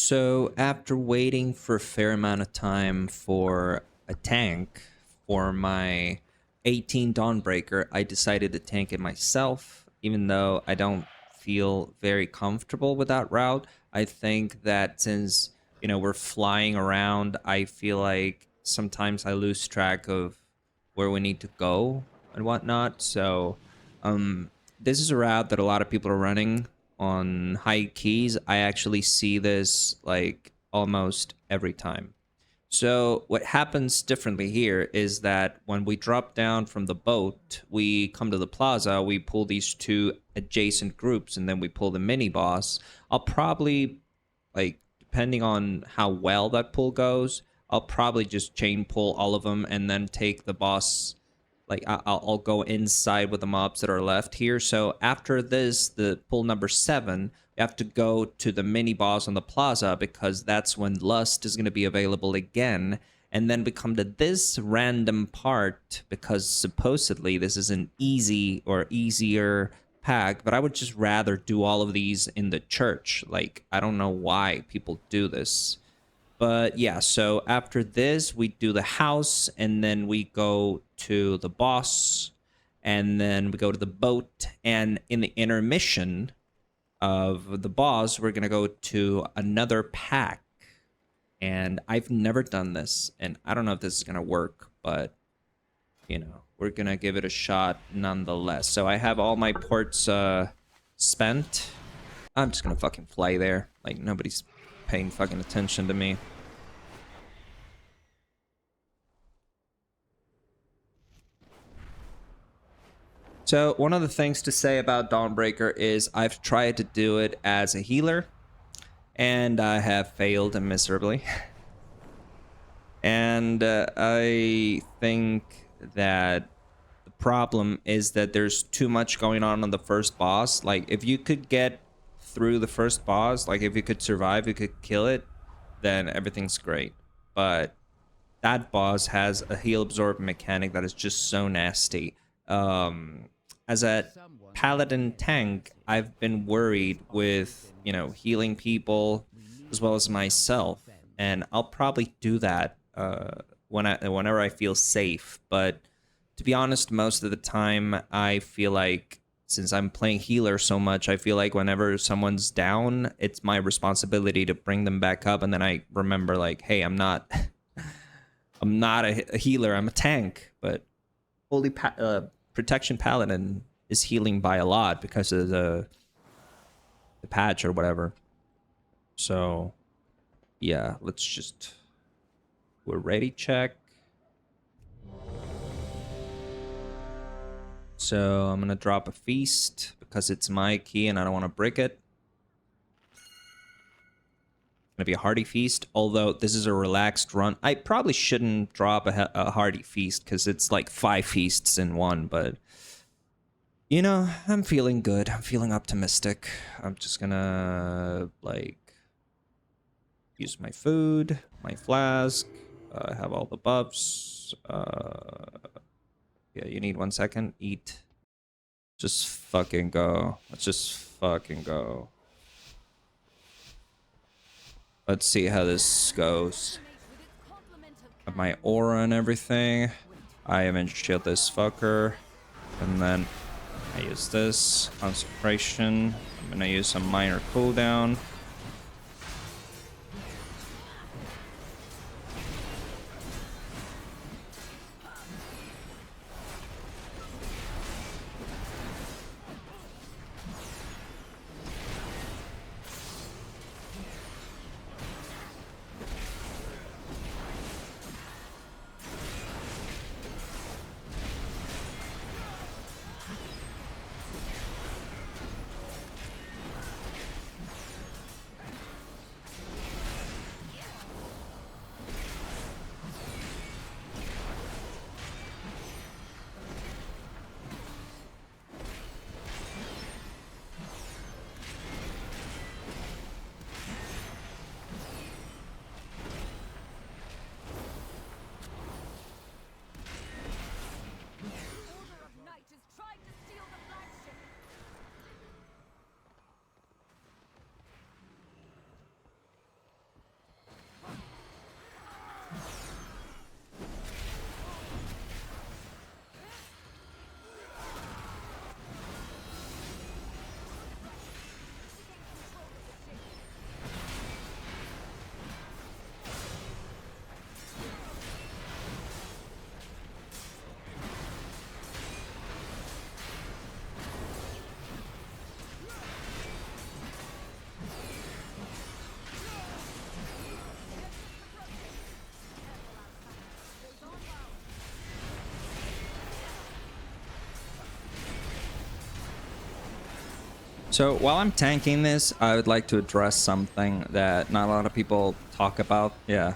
So after waiting for a fair amount of time for a tank for my 18 Dawnbreaker, I decided to tank it myself, even though I don't feel very comfortable with that route. I think that since, we're flying around, I feel like sometimes I lose track of where we need to go and whatnot. So, this is a route that a lot of people are running on high keys. I actually see this like almost every time. So what happens differently here is that when we drop down from the boat, we come to the plaza, we pull these two adjacent groups, and then we pull the mini boss. I'll probably, like, depending on how well that pull goes, I'll probably just chain pull all of them and then take the boss. Like, I'll go inside with the mobs that are left here. So after this, the pull number 7, we have to go to the mini boss on the plaza, because that's when Lust is going to be available again. And then we come to this random part, because supposedly this is an easy or easier pack, but I would just rather do all of these in the church. Like, I don't know why people do this. But yeah, so after this, we do the house, and then we go to the boss, and then we go to the boat, and in the intermission of the boss, we're going to go to another pack. And I've never done this, and I don't know if this is going to work, but, we're going to give it a shot nonetheless. So I have all my ports spent. I'm just going to fucking fly there. Like, nobody's paying fucking attention to me. So one of the things to say about Dawnbreaker is I've tried to do it as a healer, and I have failed miserably. And I think that the problem is that there's too much going on the first boss. Like, if you could get through the first boss, like if you could survive, you could kill it, then everything's great. But that boss has a heal absorb mechanic that is just so nasty. As a paladin tank, I've been worried with, healing people as well as myself, and I'll probably do that whenever I feel safe. But to be honest, most of the time I feel like, since I'm playing healer so much, I feel like whenever someone's down, it's my responsibility to bring them back up, and then I remember, like, hey, I'm not a healer, I'm a tank. But Protection Paladin is healing by a lot because of the patch or whatever. So yeah, let's just, we're ready, check. So I'm gonna drop a feast because it's my key and I don't want to break it. Gonna be a hearty feast, although this is a relaxed run. I probably shouldn't drop a hearty feast because it's like 5 feasts in one, but I'm feeling good. I'm feeling optimistic. I'm just gonna, like, use my food, my flask. I have all the buffs. Yeah, you need 1 second. Eat. Just fucking go. Let's just fucking go. Let's see how this goes. Have my aura and everything. I Avenger shield this fucker. And then I use this. Consecration. I'm gonna use some minor cooldown. So while I'm tanking this, I would like to address something that not a lot of people talk about. Yeah,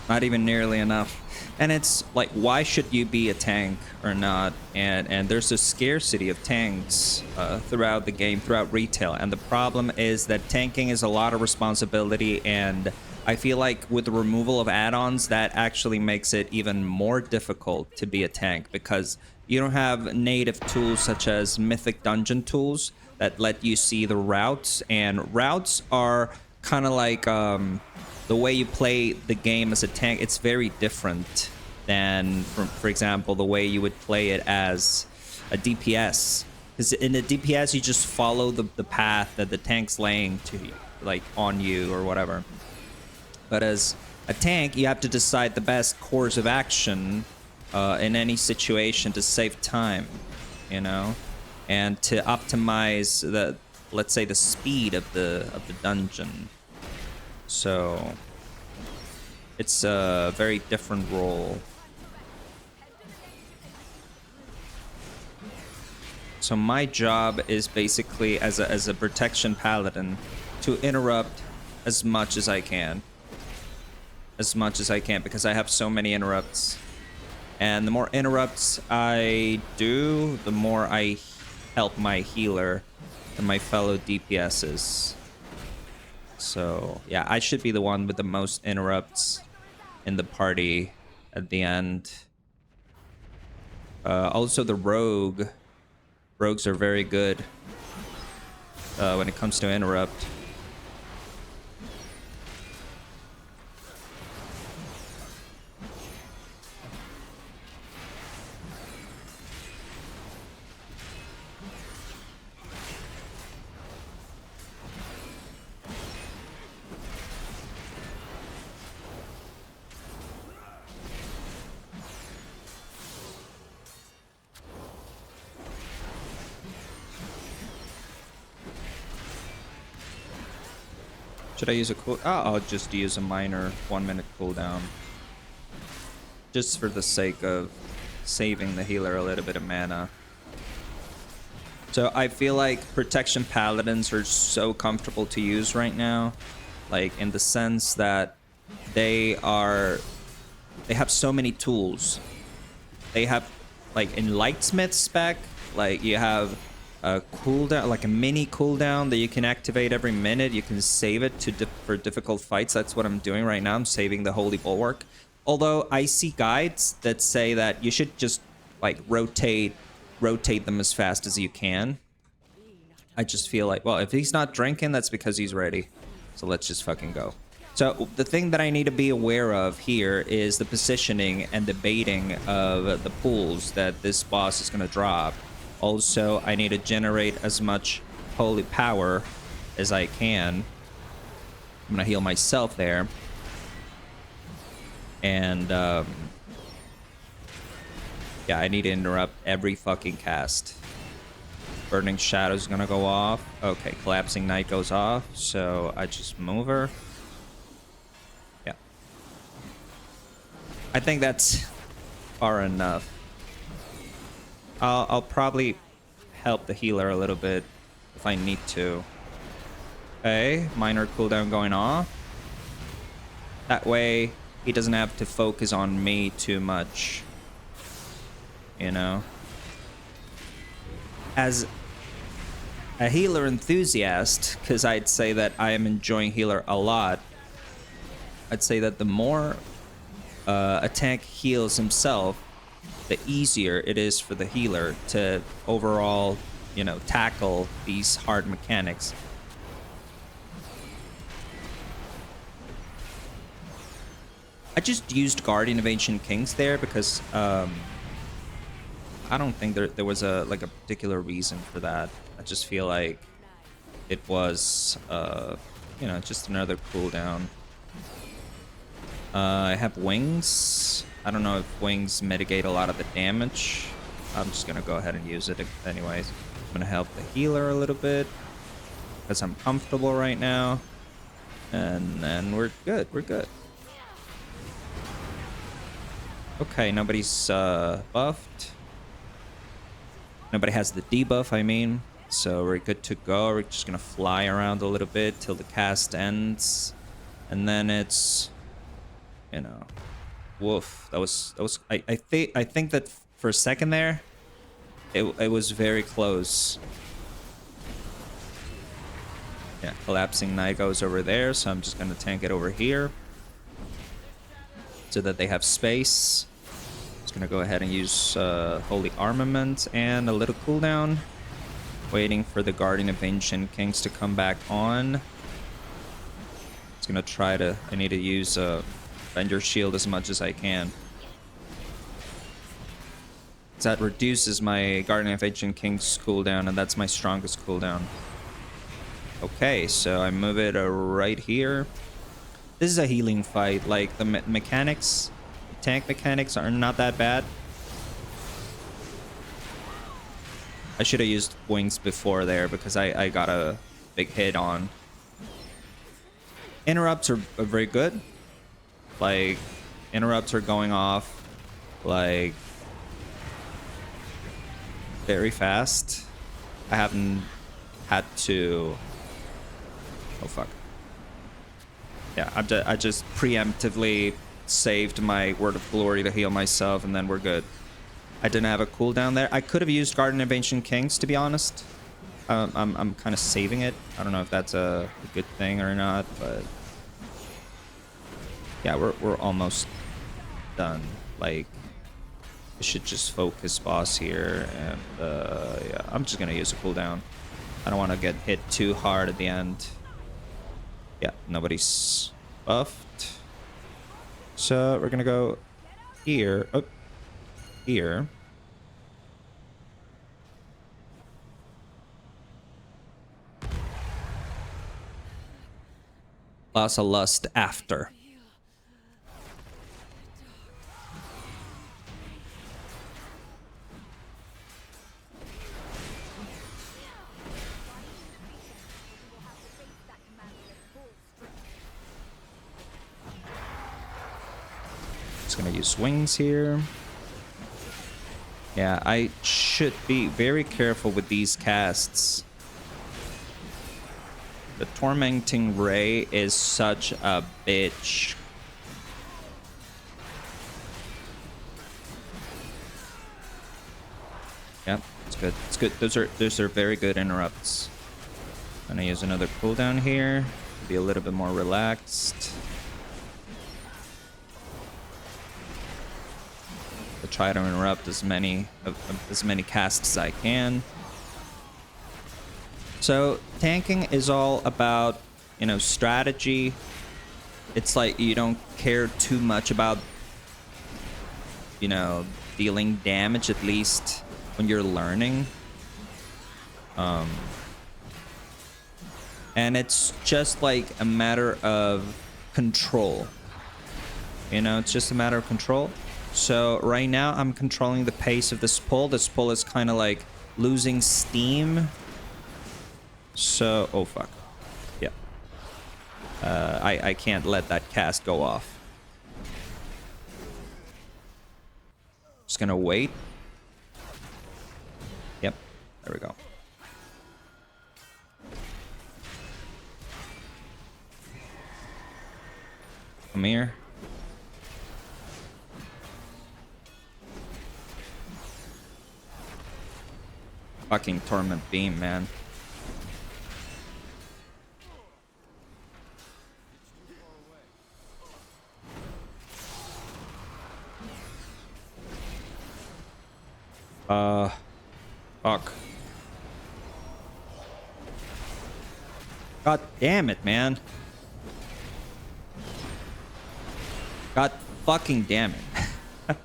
not even nearly enough. And it's like, why should you be a tank or not? And there's a scarcity of tanks throughout the game, throughout retail. And the problem is that tanking is a lot of responsibility. And I feel like with the removal of add-ons, that actually makes it even more difficult to be a tank, because you don't have native tools such as mythic dungeon tools that let you see the routes. And routes are kind of like the way you play the game as a tank. It's very different than, for example, the way you would play it as a DPS. Because in the DPS, you just follow the path that the tank's laying to, like, on you or whatever. But as a tank, you have to decide the best course of action in any situation to save time, you know, and to optimize the, let's say, the speed of the dungeon. So it's a very different role. So my job is basically as a Protection Paladin to interrupt as much as I can. Because I have so many interrupts. And the more interrupts I do, the more I help my healer and my fellow DPSs. So yeah, I should be the one with the most interrupts in the party at the end. Also the rogues are very good when it comes to interrupt. Should I use a cool? Oh, I'll just use a minor 1 minute cooldown. Just for the sake of saving the healer a little bit of mana. So I feel like Protection Paladins are so comfortable to use right now. Like, in the sense that they have so many tools. They have, like, in Lightsmith spec, like, you have a cooldown, like a mini cooldown that you can activate every minute. You can save it for difficult fights. That's what I'm doing right now. I'm saving the Holy Bulwark. Although I see guides that say that you should just, like, rotate them as fast as you can. I just feel like, well, if he's not drinking, that's because he's ready. So let's just fucking go. So the thing that I need to be aware of here is the positioning and the baiting of the pools that this boss is going to drop. Also, I need to generate as much holy power as I can. I'm going to heal myself there. And, yeah, I need to interrupt every fucking cast. Burning Shadow's gonna go off. Okay, Collapsing Night goes off, so I just move her. Yeah. I think that's far enough. I'll probably help the healer a little bit if I need to. Okay, minor cooldown going off. That way, he doesn't have to focus on me too much. You know? As a healer enthusiast, because I'd say that I am enjoying healer a lot, I'd say that the more a tank heals himself, the easier it is for the healer to overall, you know, tackle these hard mechanics. I just used Guardian of Ancient Kings there because I don't think there was a particular reason for that. I just feel like it was you know, just another cooldown. I have wings. I don't know if wings mitigate a lot of the damage. I'm just gonna go ahead and use it anyways. I'm gonna help the healer a little bit because I'm comfortable right now, and then we're good. We're good. Okay, nobody's buffed. Nobody has the debuff, I mean. So we're good to go. We're just gonna fly around a little bit till the cast ends. And then it's, you know, woof. That was I think that for a second there, it was very close. Yeah, collapsing knight goes over there, so I'm just gonna tank it over here so that they have space. Just gonna go ahead and use Holy Armament and a little cooldown. Waiting for the Guardian of Ancient Kings to come back on. It's gonna try to. I need to use Avenger shield as much as I can. That reduces my Guardian of Ancient Kings cooldown, and that's my strongest cooldown. Okay, so I move it right here. This is a healing fight. Like, the mechanics, tank mechanics are not that bad. I should have used wings before there because I got a big hit on. Interrupts are very good. Like, interrupts are going off, like, very fast. I haven't had to... Oh, fuck. Yeah, I just preemptively saved my Word of Glory to heal myself, and then we're good. I didn't have a cooldown there. I could have used Guardian of Ancient Kings, to be honest. I'm kind of saving it. I don't know if that's a good thing or not, but... Yeah, we're almost done. Like, I should just focus boss here, and yeah, I'm just gonna use a cooldown. I don't want to get hit too hard at the end. Yeah, nobody's buffed. So we're gonna go here. Oh, here. Plaza Lust after. Just gonna use wings here. Yeah, I should be very careful with these casts. The Tormenting Ray is such a bitch. Yeah, it's good. It's good. Those are very good interrupts. I'm gonna use another cooldown here. Be a little bit more relaxed. To try to interrupt as many casts as I can. So tanking is all about, you know, strategy. It's like you don't care too much about, you know, dealing damage, at least when you're learning. And it's just like a matter of control. You know, it's just a matter of control. So right now I'm controlling the pace of this pull. This pull is kind of like losing steam. So, oh fuck. Yeah. I can't let that cast go off. Just gonna wait. Yep, there we go. Come here. Fucking Torment Beam, man. Fuck. God damn it, man. God fucking damn it.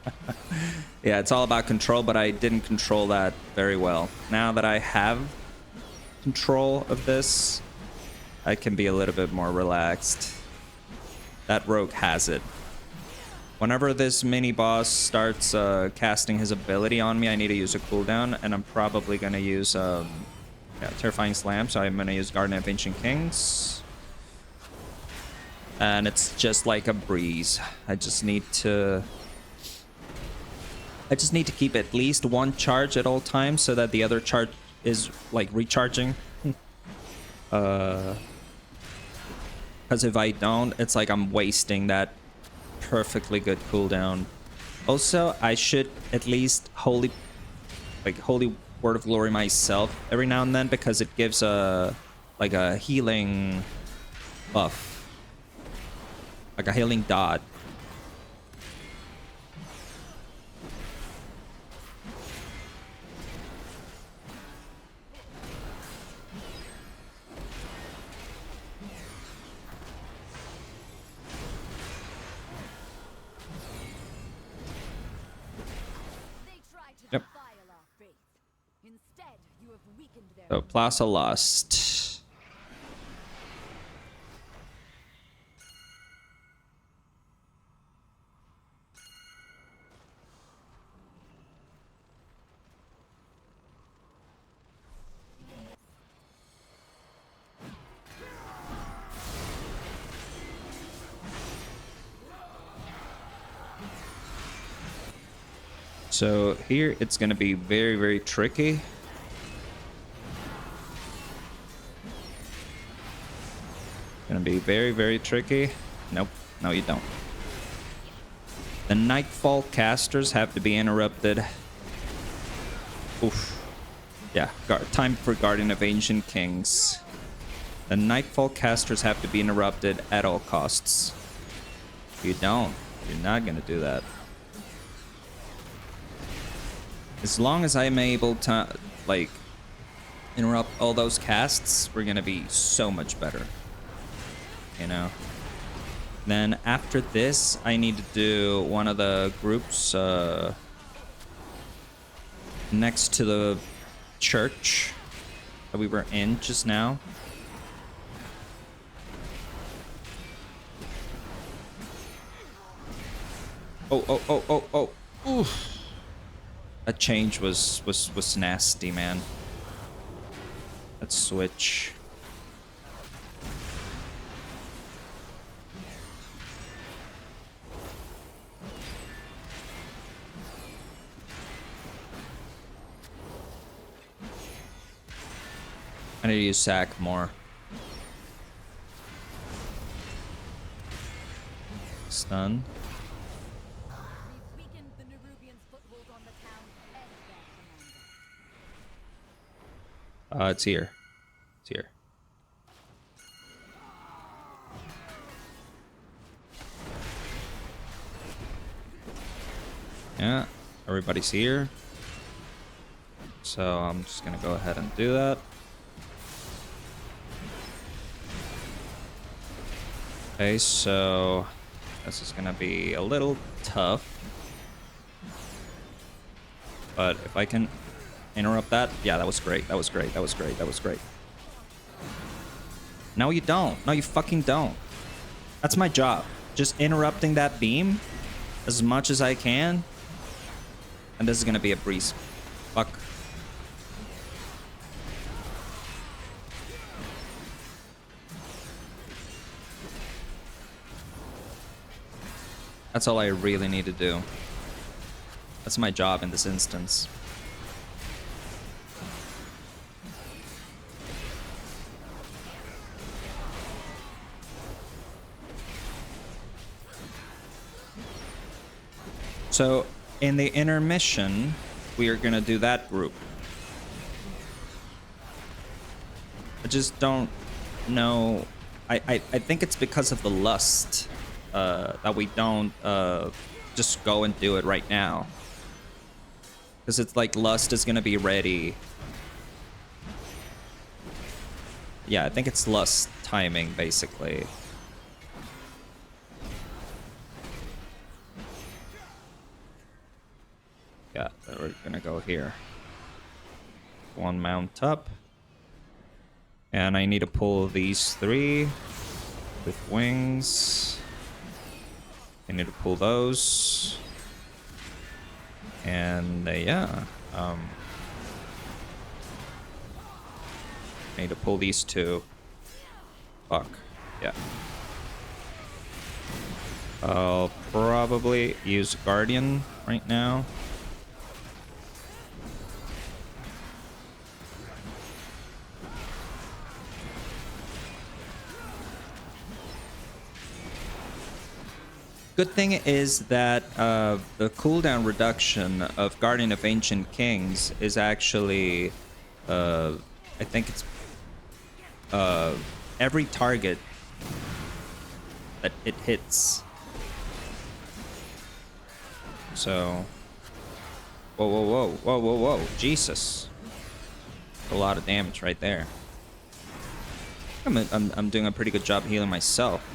Yeah, it's all about control, but I didn't control that very well. Now that I have control of this, I can be a little bit more relaxed. That rogue has it. Whenever this mini boss starts casting his ability on me, I need to use a cooldown, and I'm probably gonna use Terrifying Slam, so I'm gonna use Guardian of Ancient Kings. And it's just like a breeze. I just need to keep at least one charge at all times so that the other charge is like recharging. Because if I don't, it's like I'm wasting that perfectly good cooldown. Also, I should at least holy Word of Glory myself every now and then, because it gives a like a healing buff, like a healing dot. Yep. So Plaza lost. So here it's going to be very, very tricky. Going to be very, very tricky. Nope. No, you don't. The Nightfall casters have to be interrupted. Oof. Yeah, time for Guardian of Ancient Kings. The Nightfall casters have to be interrupted at all costs. You don't. You're not going to do that. As long as I'm able to, like, interrupt all those casts, we're gonna be so much better. You know? Then after this, I need to do one of the groups next to the church that we were in just now. Oh. Oof. That change was nasty, man. Let's switch. I need to use sack more. Stun. It's here. It's here. Yeah, everybody's here. So I'm just gonna go ahead and do that. Okay, so this is gonna be a little tough. But if I can interrupt that. Yeah, that was great. That was great. That was great. That was great. No, you don't. No, you fucking don't. That's my job. Just interrupting that beam as much as I can. And this is gonna be a breeze. Fuck. That's all I really need to do. That's my job in this instance. So, in the intermission, we are going to do that group. I just don't know. I think it's because of the lust that we don't just go and do it right now. Because it's like lust is going to be ready. Yeah, I think it's lust timing, basically. Yeah, we're gonna go here. One mount up. And I need to pull these three with wings. I need to pull those. And yeah. I need to pull these two. Fuck. Yeah. I'll probably use Guardian right now. Good thing is that the cooldown reduction of Guardian of Ancient Kings is actually, I think it's every target that it hits. So, whoa, whoa, whoa, whoa, whoa, whoa, Jesus. A lot of damage right there. I'm doing a pretty good job healing myself.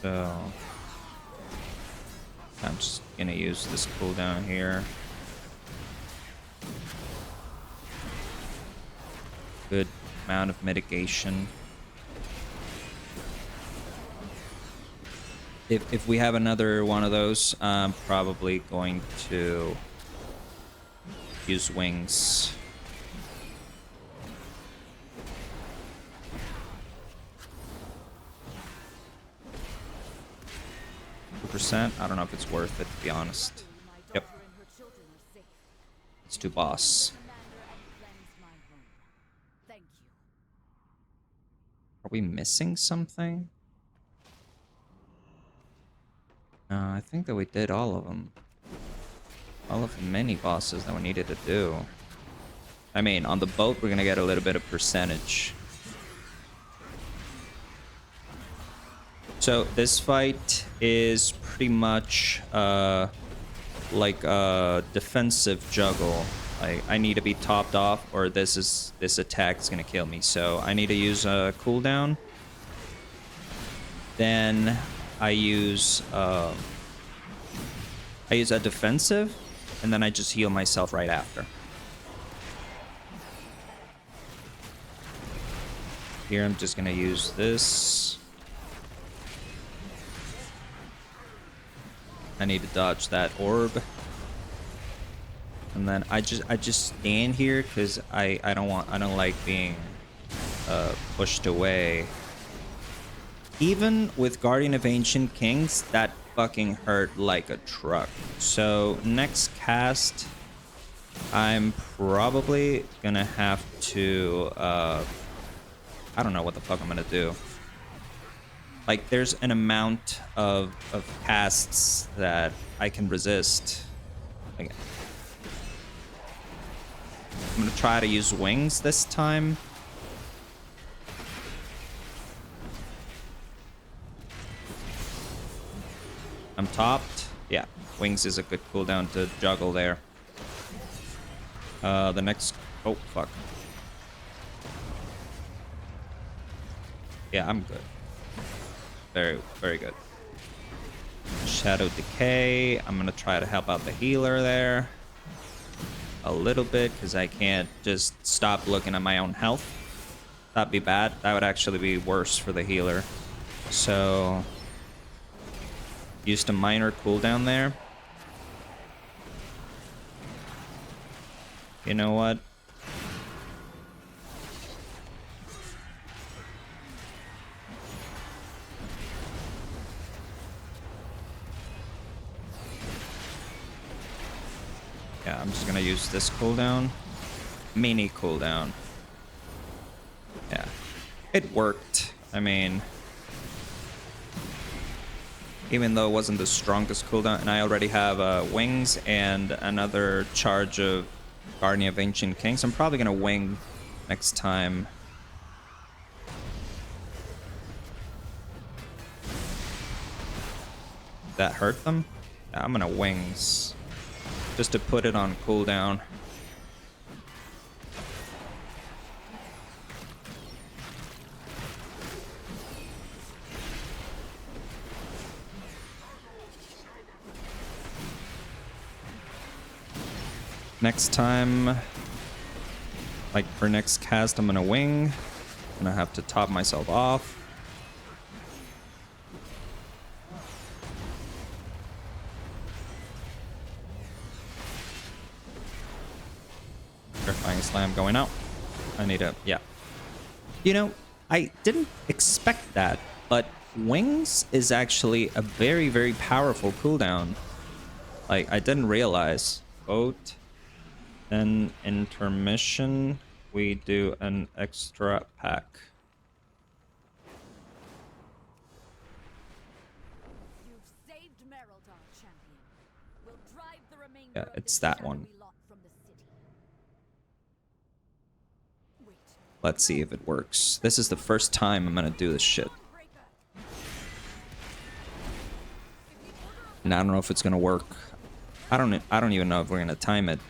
So I'm just gonna use this cooldown here. Good amount of mitigation. If we have another one of those, I'm probably going to use wings. %. I don't know if it's worth it, to be honest. Yep. Let's do boss. Are we missing something? No, I think that we did all of them. All of the mini bosses that we needed to do. I mean, on the boat, we're gonna get a little bit of percentage. So this fight is pretty much like a defensive juggle. I need to be topped off, or this attack is gonna kill me. So I need to use a cooldown. Then I use a defensive, and then I just heal myself right after. Here I'm just gonna use this. I need to dodge that orb. And then I just stand here because I don't like being pushed away. Even with Guardian of Ancient Kings, that fucking hurt like a truck. So next cast, I'm probably gonna have to I don't know what the fuck I'm gonna do. Like, there's an amount of casts that I can resist. Like, I'm gonna try to use wings this time. I'm topped. Yeah, wings is a good cooldown to juggle there. The next... Oh, fuck. Yeah, I'm good. Very, very good. Shadow Decay. I'm gonna try to help out the healer there a little bit, because I can't just stop looking at my own health. That'd be bad. That would actually be worse for the healer. So, used a minor cooldown there. You know what? Yeah, I'm just gonna use this cooldown. Mini cooldown. Yeah. It worked. I mean, even though it wasn't the strongest cooldown, and I already have wings and another charge of Guardian of Ancient Kings, I'm probably gonna wing next time. That hurt them? Yeah, I'm gonna wings. Just to put it on cooldown. Next time, like for next cast, I'm gonna wing. I'm gonna have to top myself off. Terrifying slam going out. I need a, yeah. You know, I didn't expect that, but wings is actually a very, very powerful cooldown. Like, I didn't realize. Boat, then intermission we do an extra pack? You've saved Merildar, champion. We'll drive the remainder Yeah, of it's the that one. shadowy lot from the city. Wait. Let's see if it works. This is the first time I'm gonna do this shit. Dawnbreaker. And I don't know if it's gonna work. I don't even know if we're gonna time it.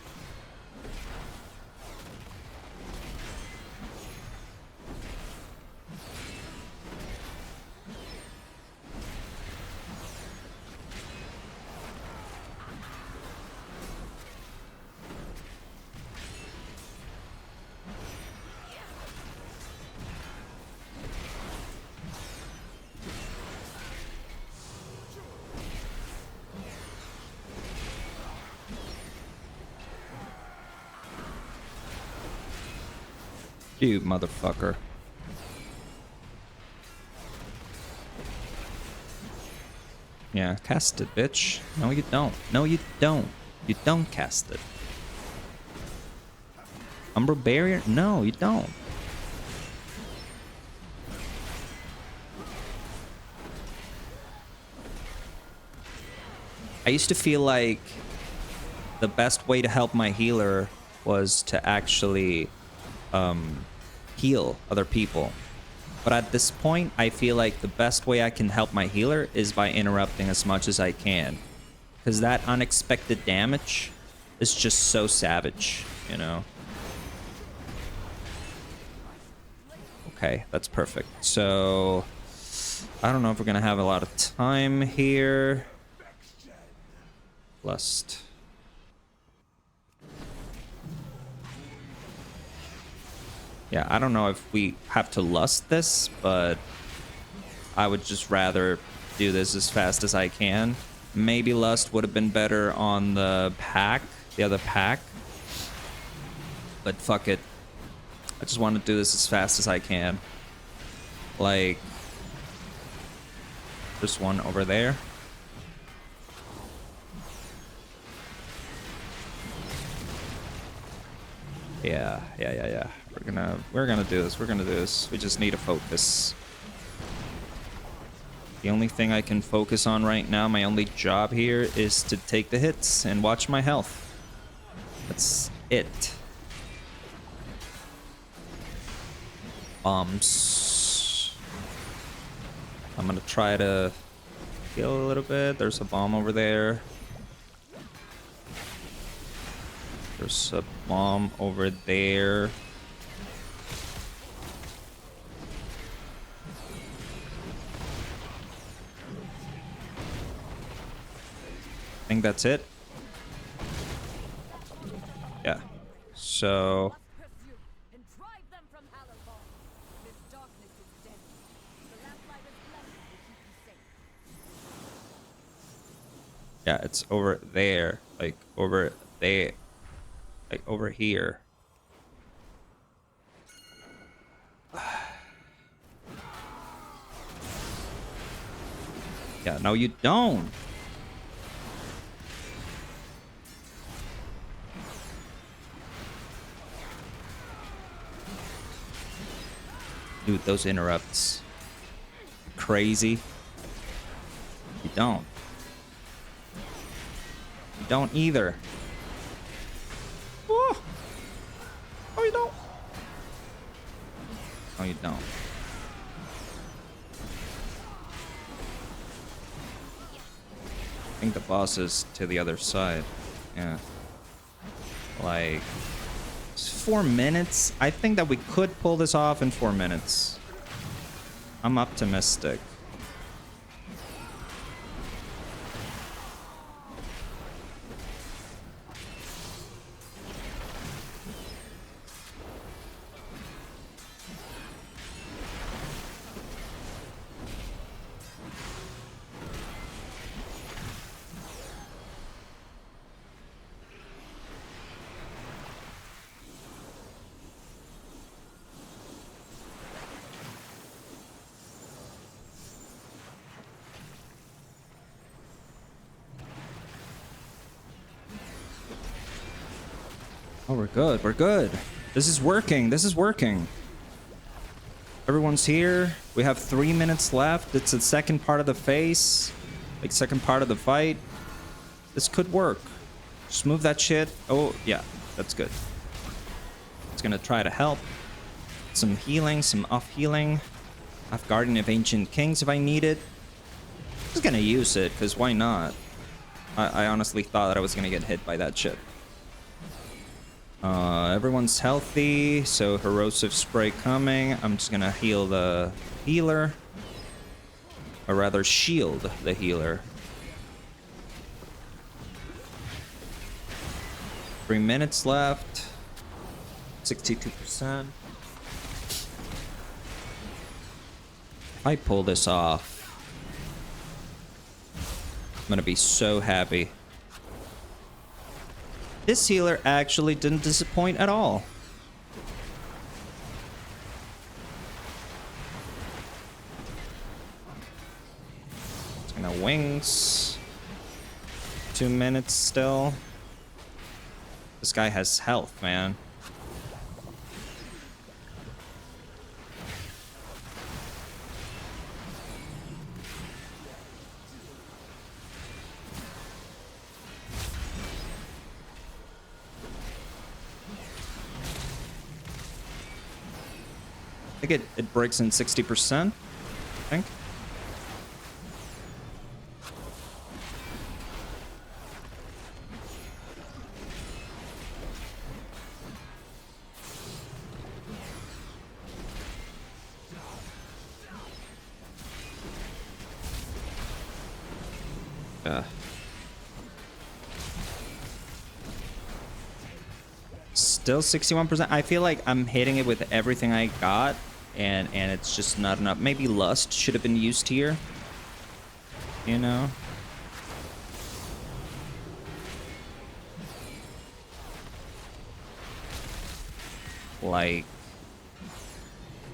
You motherfucker. Yeah, cast it, bitch. No, you don't. No, you don't. You don't cast it. Umbral Barrier? No, you don't. I used to feel like the best way to help my healer was to actually heal other people. But at this point, I feel like the best way I can help my healer is by interrupting as much as I can. Because that unexpected damage is just so savage, you know? Okay, that's perfect. So, I don't know if we're gonna have a lot of time here. Lust. Yeah, I don't know if we have to lust this, but I would just rather do this as fast as I can. Maybe lust would have been better on the pack, the other pack. But fuck it. I just want to do this as fast as I can. Like, there's one over there. Yeah. We're gonna do this. We're gonna do this. We just need to focus. The only thing I can focus on right now, my only job here, is to take the hits and watch my health. That's it. Bombs. I'm gonna try to heal a little bit. There's a bomb over there. There's a bomb over there. I think that's it. Yeah. So Must pursue and drive them from Hallowfall. This darkness is deadly. The lamplight is blessed will keep you safe. yeah, it's over there. Like over there. Like over here. Yeah, no you don't. Dude, those interrupts. Crazy. You don't. You don't either. Oh, oh you don't. Oh, you don't. I think the boss is to the other side. Yeah. Like... It's 4 minutes. I think that we could pull this off in 4 minutes. I'm optimistic. Oh, we're good. We're good. This is working. This is working. Everyone's here. We have 3 minutes left. It's the second part of the phase. Like, second part of the fight. This could work. Just move that shit. Oh, yeah. That's good. It's gonna try to help. Some healing, some off healing. I've Guardian of Ancient Kings if I need it. Just gonna use it, because why not? I honestly thought that I was gonna get hit by that shit. Everyone's healthy, so Corrosive Spray coming. I'm just gonna heal the healer. Or rather, shield the healer. 3 minutes left. 62%. If I pull this off, I'm gonna be so happy. This healer actually didn't disappoint at all. It's gonna wings. 2 minutes still. This guy has health, man. I think it breaks in 60%, I think. Still 61%. I feel like I'm hitting it with everything I got, and it's just not enough. Maybe Lust should have been used here. You know? Like,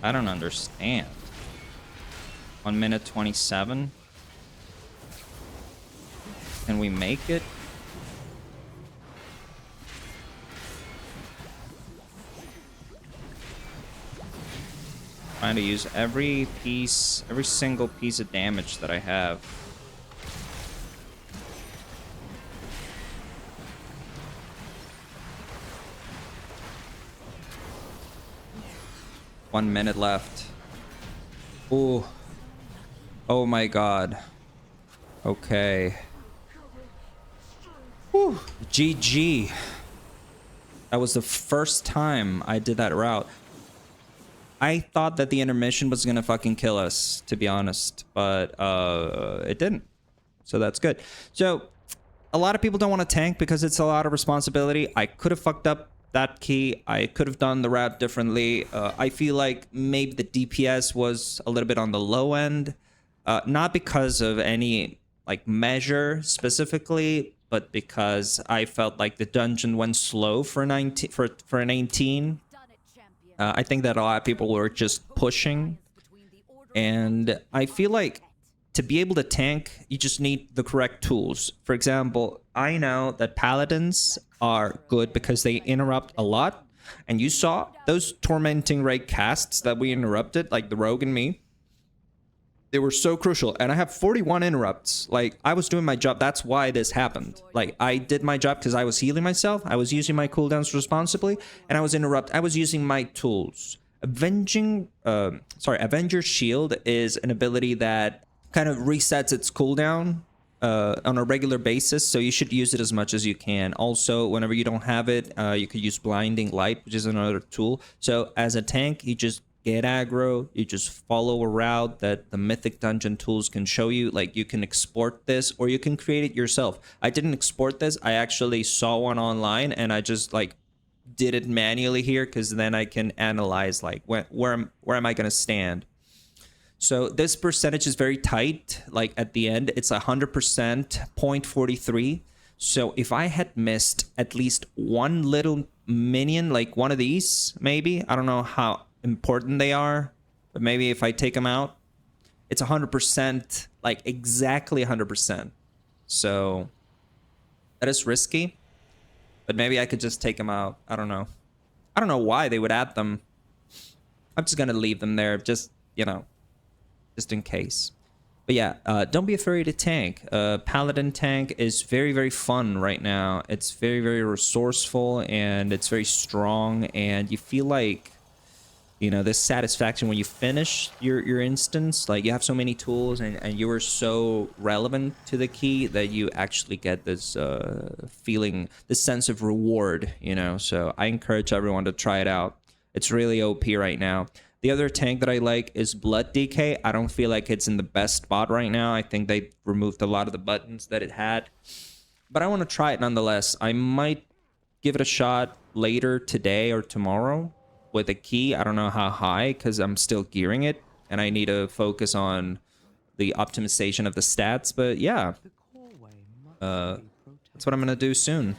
I don't understand. 1 minute 27. Can we make it? Trying to use every single piece of damage that I have. One minute left. Ooh. Oh my god. Okay. Whew. GG. That was the first time I did that route. I thought that the intermission was gonna fucking kill us, to be honest, but it didn't. So that's good. So a lot of people don't want to tank because it's a lot of responsibility. I could have fucked up that key. I could have done the route differently. I feel like maybe the DPS was a little bit on the low end, not because of any like measure specifically, but because I felt like the dungeon went slow for 19 for an 18. I think that a lot of people were just pushing, and I feel like to be able to tank, you just need the correct tools. For example, I know that paladins are good because they interrupt a lot, and you saw those tormenting ray casts that we interrupted, like the rogue and me. They were so crucial, and I have 41 interrupts. Like, I was doing my job. That's why this happened. Like, I did my job because I was healing myself. I was using my cooldowns responsibly, and I was using my tools. Avenger Shield is an ability that kind of resets its cooldown on a regular basis, so you should use it as much as you can. Also, whenever you don't have it, you could use Blinding Light, which is another tool. So as a tank, you just get aggro, you just follow a route that the mythic dungeon tools can show you. Like, you can export this or you can create it yourself. I didn't export this. I actually saw one online and I just like did it manually here because then I can analyze like where am I going to stand. So this percentage is very tight. Like at the end, it's 100%, 0.43. So if I had missed at least one little minion, like one of these, maybe, I don't know how important they are, but maybe if I take them out, it's 100%, like exactly 100%. So that is risky, but maybe I could just take them out. I don't know. I don't know why they would add them. I'm just gonna leave them there, just, you know, just in case. But yeah, don't be afraid to tank. Paladin tank is very, very fun right now. It's very, very resourceful, and it's very strong, and you feel like, you know, this satisfaction when you finish your instance. Like, you have so many tools, and you are so relevant to the key that you actually get this feeling, this sense of reward, you know? So I encourage everyone to try it out. It's really OP right now. The other tank that I like is Blood DK. I don't feel like it's in the best spot right now. I think they removed a lot of the buttons that it had. But I want to try it nonetheless. I might give it a shot later today or tomorrow with a key. I don't know how high, because I'm still gearing it, and I need to focus on the optimization of the stats. But yeah, that's what I'm going to do soon.